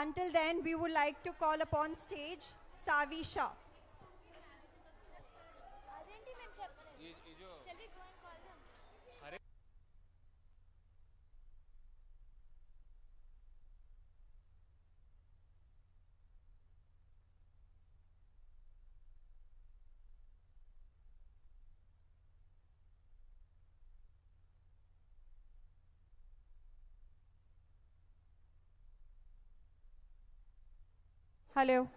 Until then, we would like to call upon stage Savi Shah. Hello.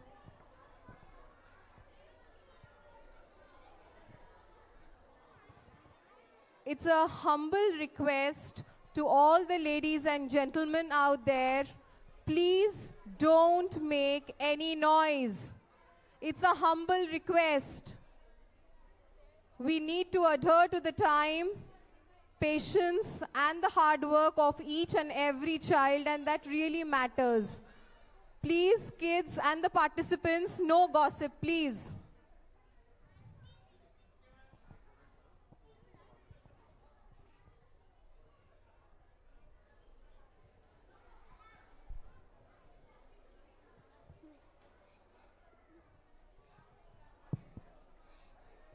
It's a humble request to all the ladies and gentlemen out there, please don't make any noise. It's a humble request. We need to adhere to the time, patience, and the hard work of each and every child, and that really matters. Please, kids and the participants, no gossip, please.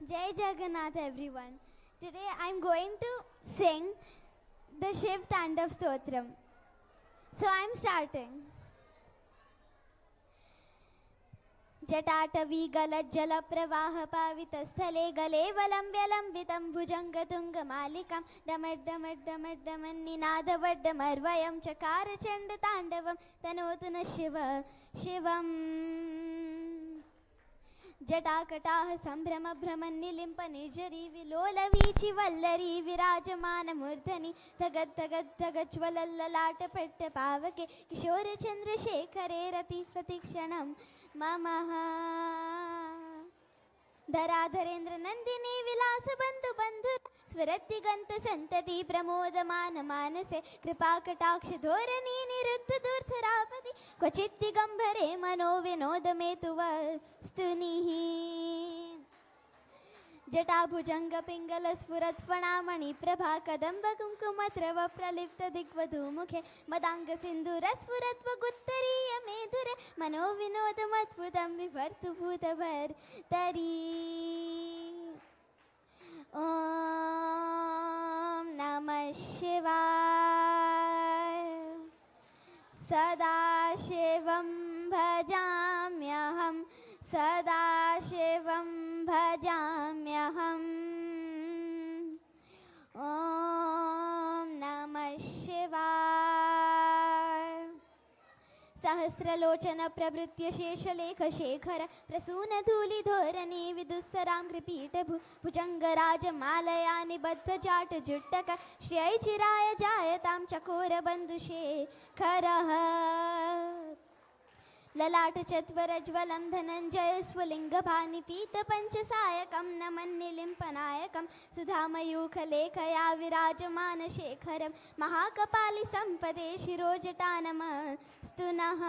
Jai Jagannath everyone. Today I am going to sing the Shiv Tandav Stotram. So I am starting. जटाटवी गलज्जल प्रवाह पावितस्थले गले वलम्ब्यलम्बितं भुजङ्गतुङ्गमालिकां डमड्डमड्डमड्डमन्निनादवड्डमर्वयं चकार चण्डताण्डवं तनोतु न शिव शिवम् जटाकटाह सम्भ्रम भ्रमन्निलिम्प निर्जरी विलोलवीचि वल्लरी विराजमानमूर्धनि धगद्धगद्धगज्ज्वलल्ललाटपट्ट पावके किशोरचन्द्रशेखरे रतिप्रतिक्षणं ममः धराधरेन्द्र नन्दिनी विलास बन्धु बन्धु स्वरतिगन्त सन्तति प्रमोदमान मानसे कृपाकटाक्ष धोरणी निरुद्ध दूर्थरापति क्वचित् दिगम्बरे मनो विनोदमेतु वस्तुनिः जटाभुजंग पिंगल स्फुरत् फणामणि प्रभा कदम्ब कुङ्कुमत्रव प्रलिप्त दिग्वधूमुखे मदांग सिंधुर स्फुरत् वगुत्तरीय मेधुरे मनो विनोदमद्भुतं विभर्तु भूतभर्तरी ॐ नमः शिवाय सदाशिवं भजाम्यहं सदाशिवं भजाम्यहम् ॐ नमः शिवाय सहस्रलोचन प्रभृत्य शेषलेख शेखर प्रसून धूलिधोरणी विदुस्सरां कृपीठ भुजंगराजमालया निबद्ध जाट जुट्टक श्रियै चिराय जायतां चकोर बन्धुशेखरः ललाट चत्वरज्वलं धनञ्जय स्वलिङ्गभानि पीत पञ्चसायकं नमन्निलिम्पनायकं सुधामयूखलेखया विराजमान शेखरं महाकपालि सम्पदे शिरोजटानमस्तु नः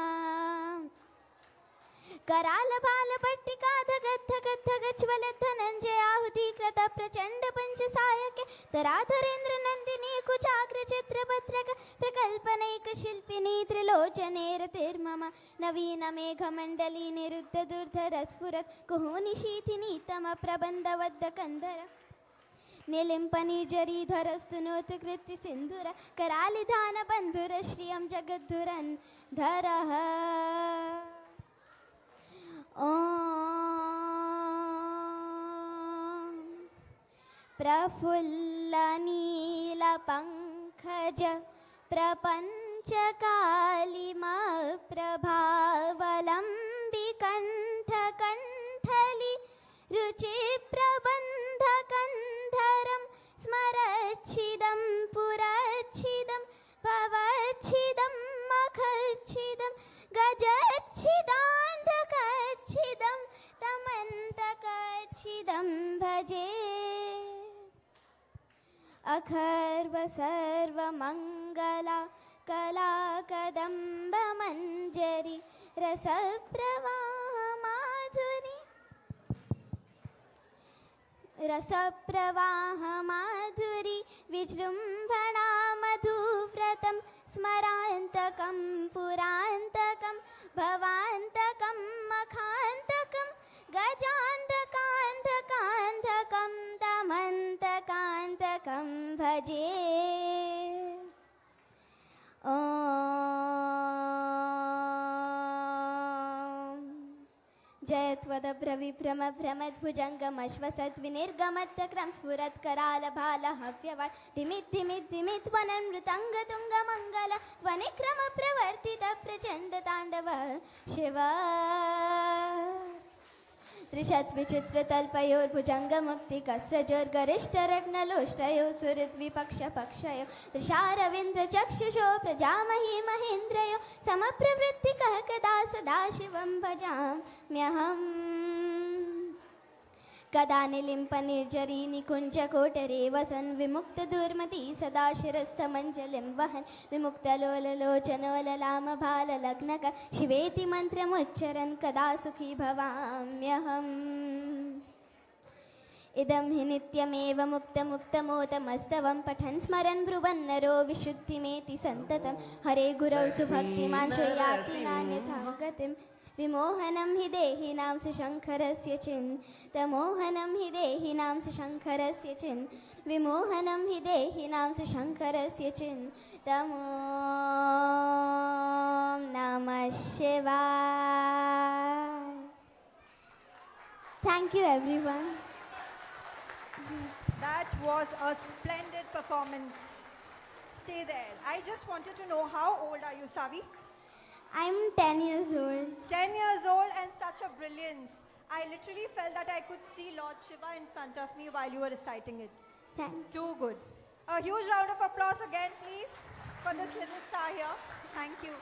कराल बाल पट्टिका धगद्धगद्धगज्ज्वल धनञ्जय आहुतिकृत प्रचण्ड पञ्चसायके धराधरेन्द्र नन्दिनी कुचाग्र चित्रपत्रक प्रकल्पनैक शिल्पिनी त्रिलोचने रतिर्मम नवीन मेघमण्डली निरुद्ध दुर्धर स्फुरत् कुहूनि शीथिनी तम प्रबन्धवद्ध कन्धर निलिम्पनी जरीधरस्तुनोत्कृत्य सिन्धुर करालिधान बन्धुर श्रियं जगद्धुरन्धरः ॐ प्रफुल्लनीलपङ्कज प्रपञ्चकालिमाप्रभावलम्बिकण्ठकण्ठली रुचिप्रबन्धकन्धरं स्मरच्छिदं पुरच्छिदं भवच्छिदं मखच्छिदं गजच्छिदान्धकच्छिदं तमन्तकच्छिदं भजे अखर्व सर्वमङ्गला कला कदम्ब मञ्जरी रसप्रवाह माधुरी रसप्रवाह माधुरी विजृम्भणा मधुव्रतं स्मरान्तकं पुरान्तकं जयत्वदभ्रविभ्रमभ्रमद्भुजङ्गमश्वसद्विनिर्गमत्तक्रं स्फुरत्करालभालहव्यवान् धिमिद्धिमिद्धिमित्वननृतङ्गतुङ्गमङ्गल त्वनिक्रमप्रवर्तितप्रचण्डताण्डव शिव त्रिशत्विचित्रतल्पयोर्भुजङ्गमुक्तिकस्रजोर्गरिष्ठरत्नलोष्टयो सुहृद्विपक्षपक्षयो दृशारविन्द्रचक्षुषो प्रजामही महेन्द्रयो समप्रवृत्तिकः कदा सदाशिवं भजाम्यहम् कदा निलिम्पनिर्जरी निकुञ्जकोटरे वसन् विमुक्तदुर्मती सदा शिरस्थमञ्जलिं वहन् विमुक्तलोललोचनोललामभाललग्नक शिवेति मन्त्रमुच्चरन् कदा सुखी भवाम्यहम् इदं हि नित्यमेव मुक्तमुक्तमोतमस्तवं पठन् स्मरन् ब्रुवन्नरो विशुद्धिमेति सन्ततं हरे गुरौ सुभक्तिमान् श्रेयाति नान्यथा गतिम् विमोहनं हि देहिनां सुशङ्करस्य चिन्तमोहनं हि देहिनां सुशङ्करस्य विमोहनं हि देहिनां सुशङ्करस्य चिन्तमो नमः शिवाय. Thank you everyone. That was a splendid performance. Stay there. I just wanted to know, how old are you, Savi? I'm 10 years old. 10 years old and such a brilliance. I literally felt that I could see Lord Shiva in front of me while you were reciting it. Thank you. Too good. A huge round of applause again, please, for this little star here. Thank you.